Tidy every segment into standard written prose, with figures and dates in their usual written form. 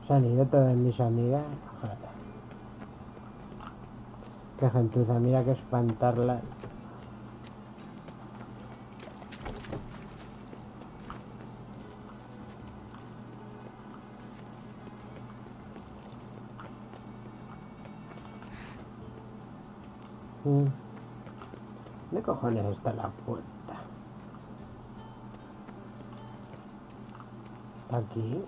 Se han ido todas mis amigas. Joder. Qué gentuza, mira que espantarla. ¿Dónde cojones está la puerta? Aquí.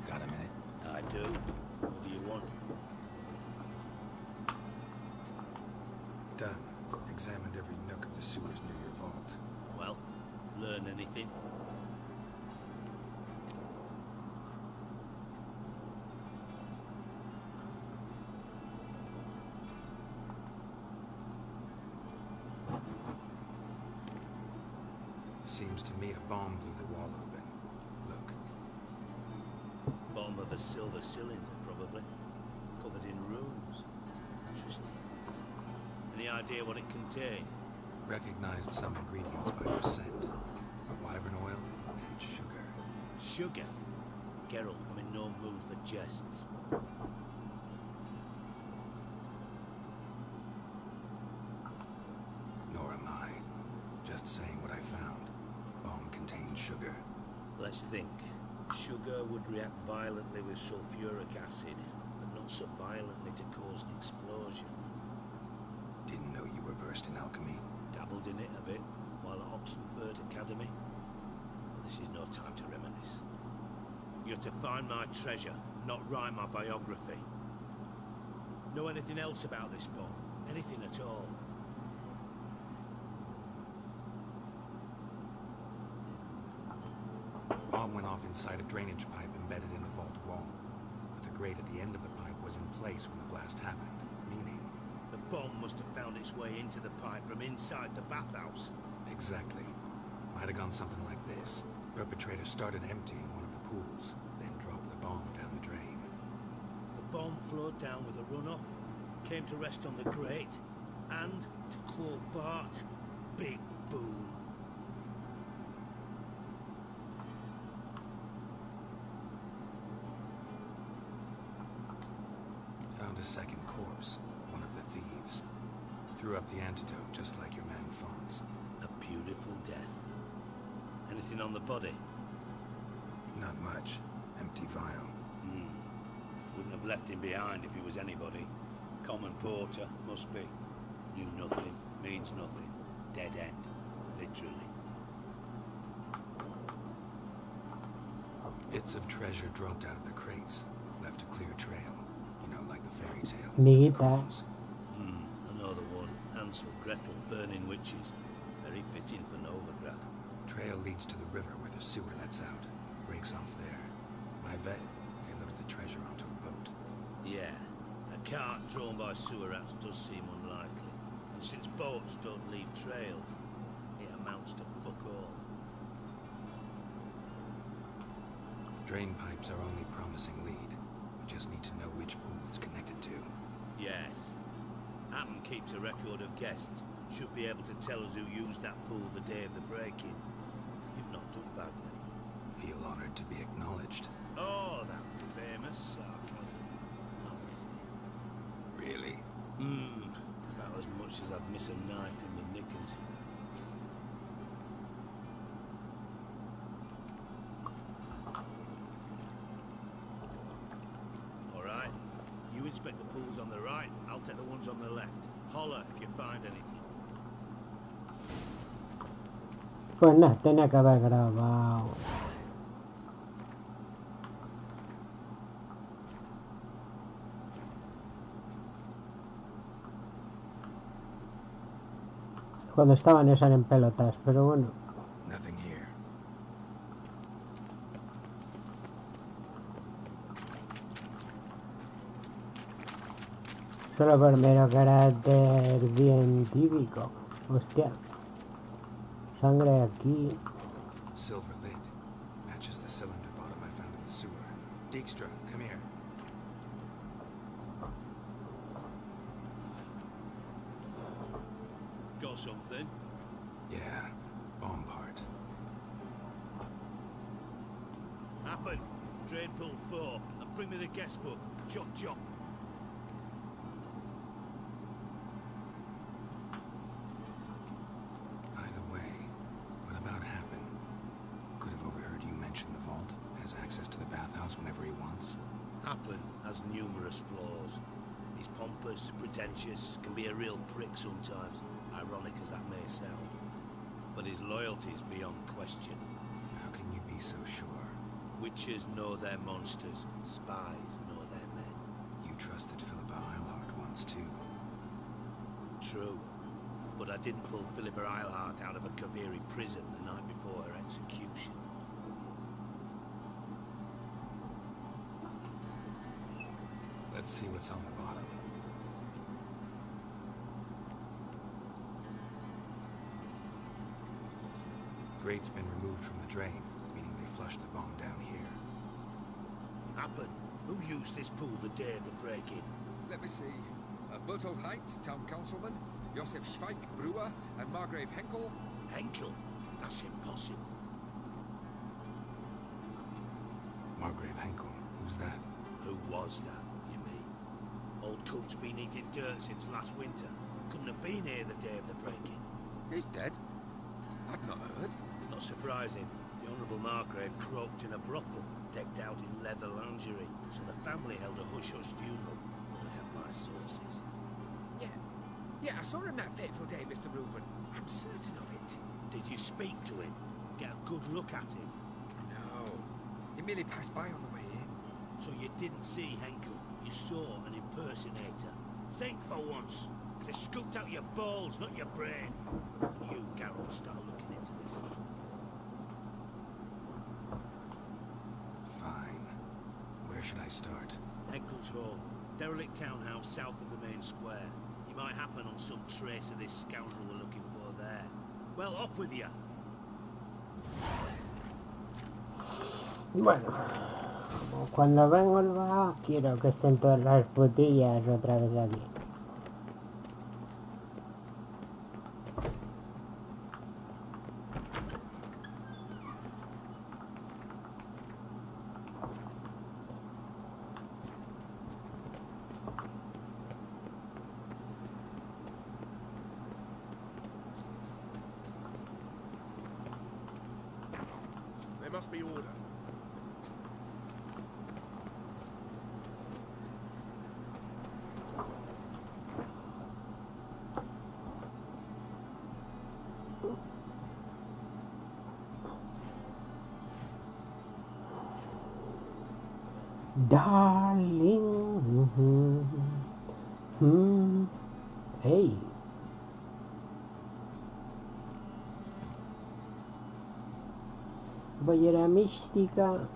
Got a minute? I do. What do you want? Done. Examined every nook of the sewers near your vault. Well, learn anything? Seems to me a bomb blew the wall open. Look. Bottom of a silver cylinder, probably. Covered in runes. Interesting. Any idea what it contained? Recognized some ingredients by their scent. Wyvern oil and sugar. Sugar? Geralt, I'm in no mood for jests. Nor am I. Just saying what I found. Bomb contained sugar. Let's think. Sugar would react violently with sulfuric acid, but not so violently to cause an explosion. Didn't know you were versed in alchemy. Dabbled in it a bit while at Oxenford Academy. But this is no time to reminisce. You're to find my treasure, not write my biography. Know anything else about this bomb? Anything at all? Bomb went off inside a drainage pipe embedded in the vault wall. But the grate at the end of the pipe was in place when the blast happened, meaning... The bomb must have found its way into the pipe from inside the bathhouse. Exactly. Might have gone something like this. Perpetrator started emptying one of the pools, then dropped the bomb down the drain. The bomb flowed down with a runoff, came to rest on the grate, and, to quote Bart, big boom. Found a second corpse, one of the thieves. Threw up the antidote just like your man Fonz. A beautiful death. Anything on the body? Not much. Empty vial. Wouldn't have left him behind if he was anybody. Common porter, must be. Knew nothing, means nothing. Dead end. Literally. Bits of treasure dropped out of the crates. Left a clear trail. You know, like the fairy tale. Amiguita. Another one. Hansel, Gretel, burning witches. Very fitting for Novigrad. Trail leads to the river where the sewer lets out. Breaks off there. I bet they loaded the treasure onto a boat. Yeah. A cart drawn by sewer rats does seem unlikely. And since boats don't leave trails, it amounts to fuck all. Drain pipes are only promising lead. We just need to know which pool it's connected to. Yes. Hammond keeps a record of guests. Should be able to tell us who used that pool the day of the break-in. You've not done badly. Feel honored to be acknowledged. Oh, that famous sarcasm. I missed it. Really? About as much as I'd miss a knife in my knickers. All right. You inspect the pools on the right, I'll take the ones on the left. Holler if you find anything. Pues nada, tenía que haber grabado. Cuando estaban esas en pelotas, pero bueno. Nothing here. Solo por mero carácter científico. Hostia. Sangre aquí. Silver lid. Matches the cylinder bottom I found in the sewer. Dijkstra, come here. Got something? Yeah, bomb part. Happen. Drain pool 4. And bring me the guest book. Chop chop. Either way, what about Happen? Could have overheard you mention the vault. Has access to the bathhouse whenever he wants. Happen has numerous flaws. He's pompous, pretentious, can be a real prick sometimes, ironic as that may sound. But his loyalty is beyond question. How can you be so sure? Witchers know their monsters, spies know their men. You trusted Philippa Eilhart once too. True. But I didn't pull Philippa Eilhart out of a Kaviri prison the night before her execution. Let's see what's on the bottom. Grate's been removed from the drain, meaning they flushed the bomb down here. Happen. Who used this pool the day of the break-in? Let me see. Bertold Heitz, town councilman, Josef Schweik, brewer, and Margrave Henkel. Henkel? That's impossible. Margrave Henkel, who's that? Who was that, you mean? Old cook's been eating dirt since last winter. Couldn't have been here the day of the break-in. He's dead? I've not heard. Not surprising. The Honourable Margrave croaked in a brothel, decked out in leather lingerie, so the family held a hush-hush funeral. But I have my sources. Yeah, I saw him that fateful day, Mr. Reuven. I'm certain of it. Did you speak to him? Get a good look at him? No. He merely passed by on the way in. So you didn't see Henkel? You saw an impersonator? Think for once. They scooped out your balls, not your brain. You, Garrett, start looking into this. Fine. Where should I start? Henkel's home. Derelict townhouse south of the main square. You might happen on some trace of this scoundrel we're looking for there. Well, off with you. Bueno, cuando vengo al bar, quiero que estén todas las putillas otra vez aquí. There must be order. Darling. Hey. Ballera mística.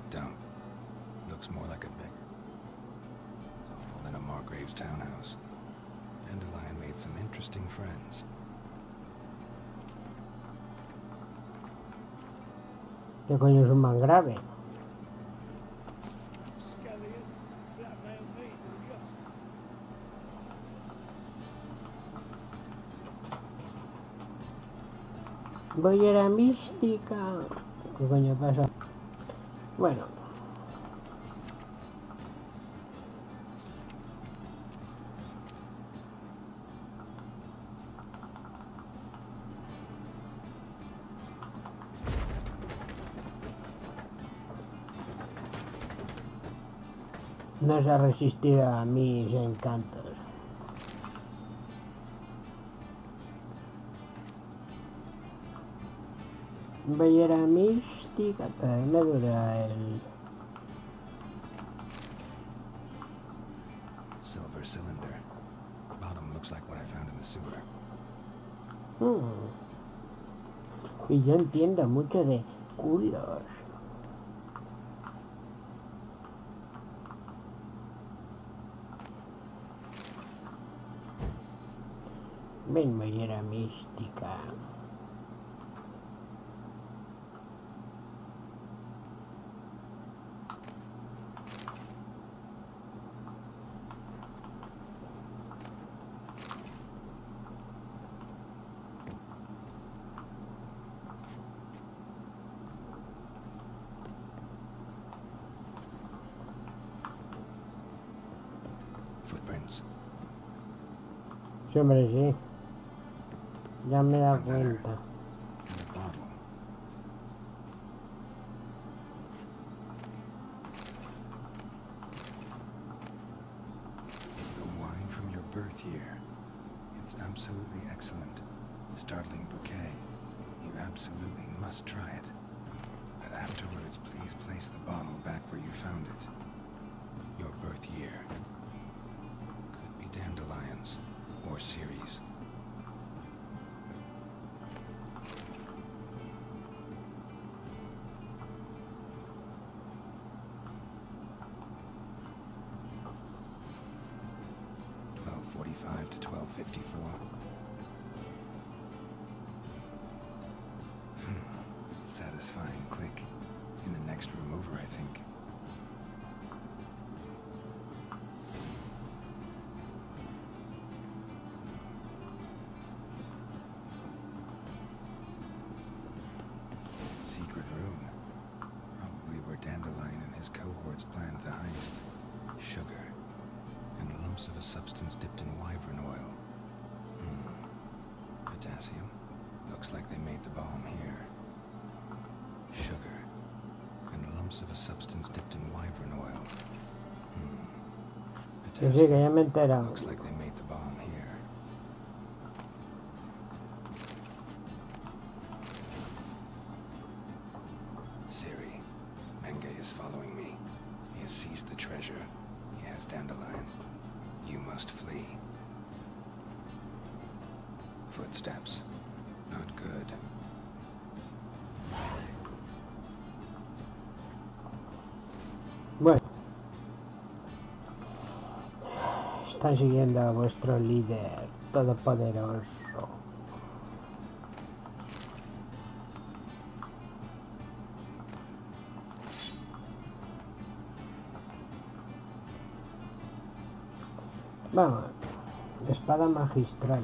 Dump. Looks more like a big than a Margrave's townhouse. Dandelion made some interesting friends. ¿Qué coño es un man grave? Bollera mística. ¿Qué coño pasa? Bueno. No se ha resistido a mis encantos. Bollera mística, también le dura el... Silver cylinder. Bottom looks like what I found in the sewer. Y yo entiendo mucho de culos. Ven, bollera mística. Footprints. Sí, hombre, sí. Ya me he dado One letter. cuenta. And a bottle. The wine from your birth year. It's absolutely excellent. Startling bouquet. You absolutely must try it. But afterwards, please place the bottle back where you found it. Your birth year. Could be dandelions or Ceres. to 1254. Satisfying click. In the next room over, I think. Secret room. Probably where Dandelion and his cohorts planned the heist. Sugar. And lumps of a substance dipped in wyvern oil. Potassium. Looks like they made the bomb here. Sugar. And lumps of a substance dipped in wyvern oil. Que sí, que ya me he enterado. Looks like they made the bomb here. Siri, Menge is following me. He has seized the treasure. He has Dandelion. You must flee. Footsteps. Not good. Bueno. Están siguiendo a vuestro líder todopoderoso. Vamos. Espada magistral.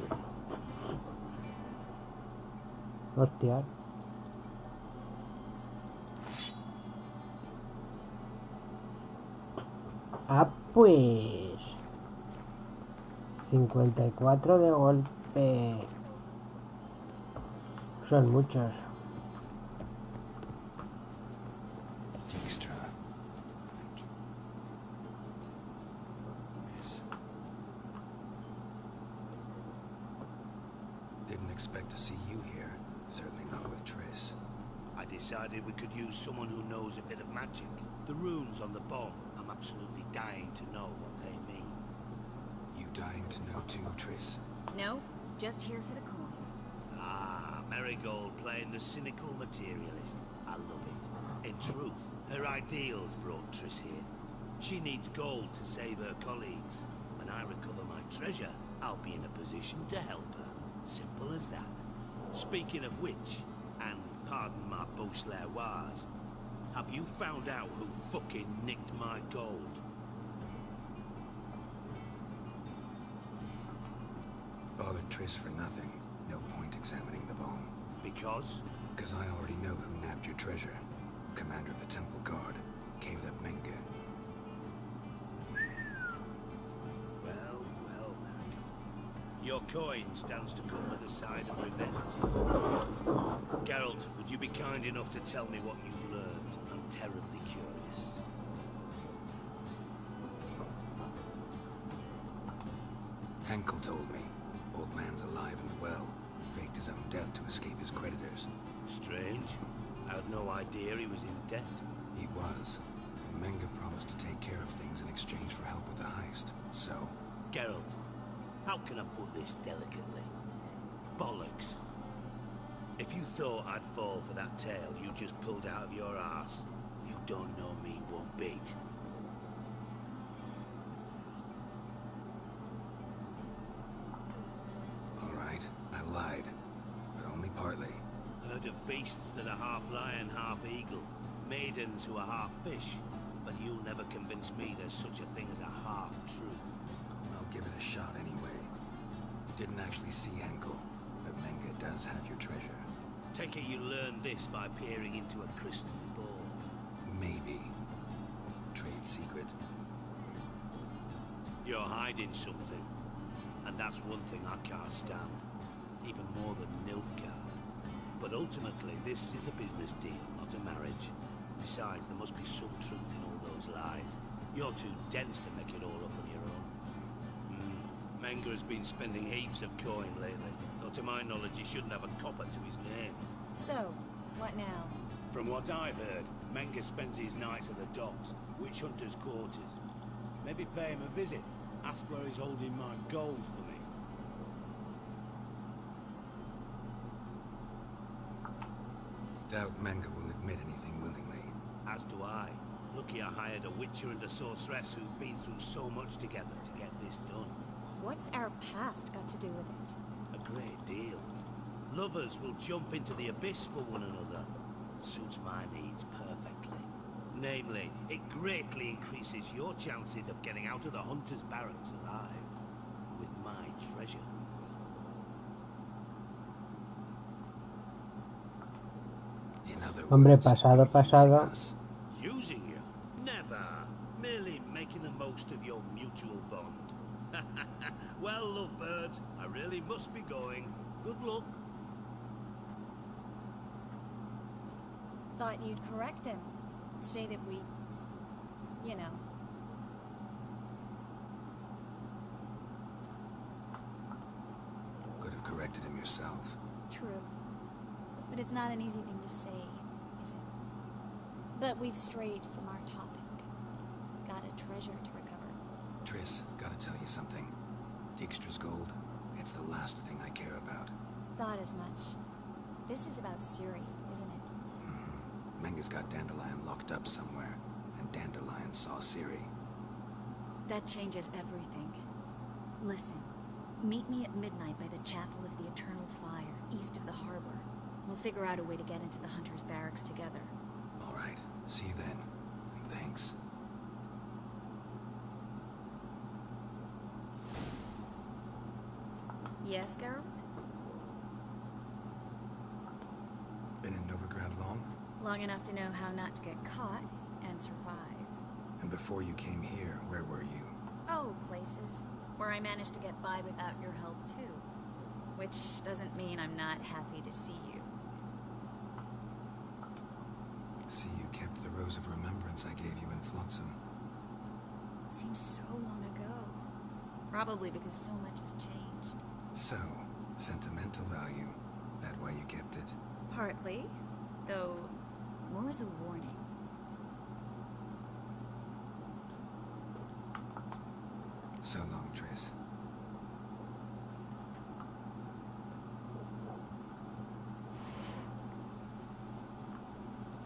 Hostia. Ah, pues 54 de golpe. Son muchos. Dijkstra. Yes. Didn't expect to see you here. Certainly not with Triss. I decided we could use someone who knows a bit of magic. The runes on the bomb, I'm absolutely dying to know what they mean. You dying to know too, Triss? No, just here for the coin. Ah, Marigold playing the cynical materialist. I love it. In truth, her ideals brought Triss here. She needs gold to save her colleagues. When I recover my treasure, I'll be in a position to help her. Simple as that. Speaking of which, and pardon my Beauclervoise, have you found out who fucking nicked my gold? Bothered Triss for nothing. No point examining the bomb. Because? Because I already know who nabbed your treasure. Commander of the Temple Guard, Caleb Menge. Well, Marigold. Your coin stands to come with a side of revenge. Geralt, would you be kind enough to tell me what you've learned? I'm terribly curious. Henkel told me. Old man's alive in the well. Faked his own death to escape his creditors. Strange. I had no idea he was in debt. He was. And Menge promised to take care of things in exchange for help with the heist. So... Geralt, how can I put this delicately? Bollocks. If you thought I'd fall for that tale you just pulled out of your arse, you don't know me one bit. Alright, I lied. But only partly. Heard of beasts that are half lion, half eagle. Maidens who are half fish. But you'll never convince me there's such a thing as a half-truth. I'll give it a shot anyway. Didn't actually see Henkel, but Menge does have your treasure. Take it you learned this by peering into a crystal ball. Maybe. Trade secret. You're hiding something. And that's one thing I can't stand. Even more than Nilfgaard. But ultimately, this is a business deal, not a marriage. Besides, there must be some truth in all those lies. You're too dense to make it all up on your own. Menge has been spending heaps of coin lately. Though to my knowledge, he shouldn't have a copper to his name. So, what now? From what I've heard, Menge spends his nights at the docks, witch hunters' quarters. Maybe pay him a visit. Ask where he's holding my gold for me. Doubt Menge will admit anything willingly. As do I. Lucky I hired a witcher and a sorceress who've been through so much together to get this done. What's our past got to do with it? A great deal. Lovers will jump into the abyss for one another. Suits my needs perfectly. Namely, it greatly increases your chances of getting out of the hunter's barracks alive. With my treasure. In other Hombre, words, pasado, you're using pasado. us. Using you? Never. Merely making the most of your mutual bond. Well, lovebirds, I really must be going. Good luck. Thought you'd correct him. Say that we... you know. Could have corrected him yourself. True. But it's not an easy thing to say, is it? But we've strayed from our topic. Got a treasure to recover. Triss, gotta tell you something. Dijkstra's gold, it's the last thing I care about. Thought as much. This is about Ciri, isn't it? Menge's got Dandelion locked up somewhere, and Dandelion saw Ciri. That changes everything. Listen, meet me at midnight by the Chapel of the Eternal Fire, east of the harbor. We'll figure out a way to get into the Hunter's Barracks together. All right, see you then, and thanks. Yes, Geralt? Been in Novigrad long? Long enough to know how not to get caught and survive. And before you came here, where were you? Oh, places where I managed to get by without your help, too. Which doesn't mean I'm not happy to see you. See, you kept the Rose of Remembrance I gave you in Flotsam. Seems so long ago. Probably because so much has changed. So, sentimental value. That why you kept it? Partly, though more as a warning. So long, Triss.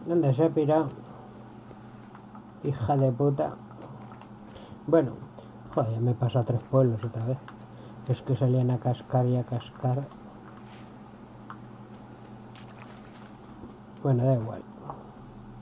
¿Dónde se ha pirado? Hija de puta. Bueno, joder, me he pasado a 3 pueblos otra vez. Es que salían a cascar y a cascar. Bueno, da igual.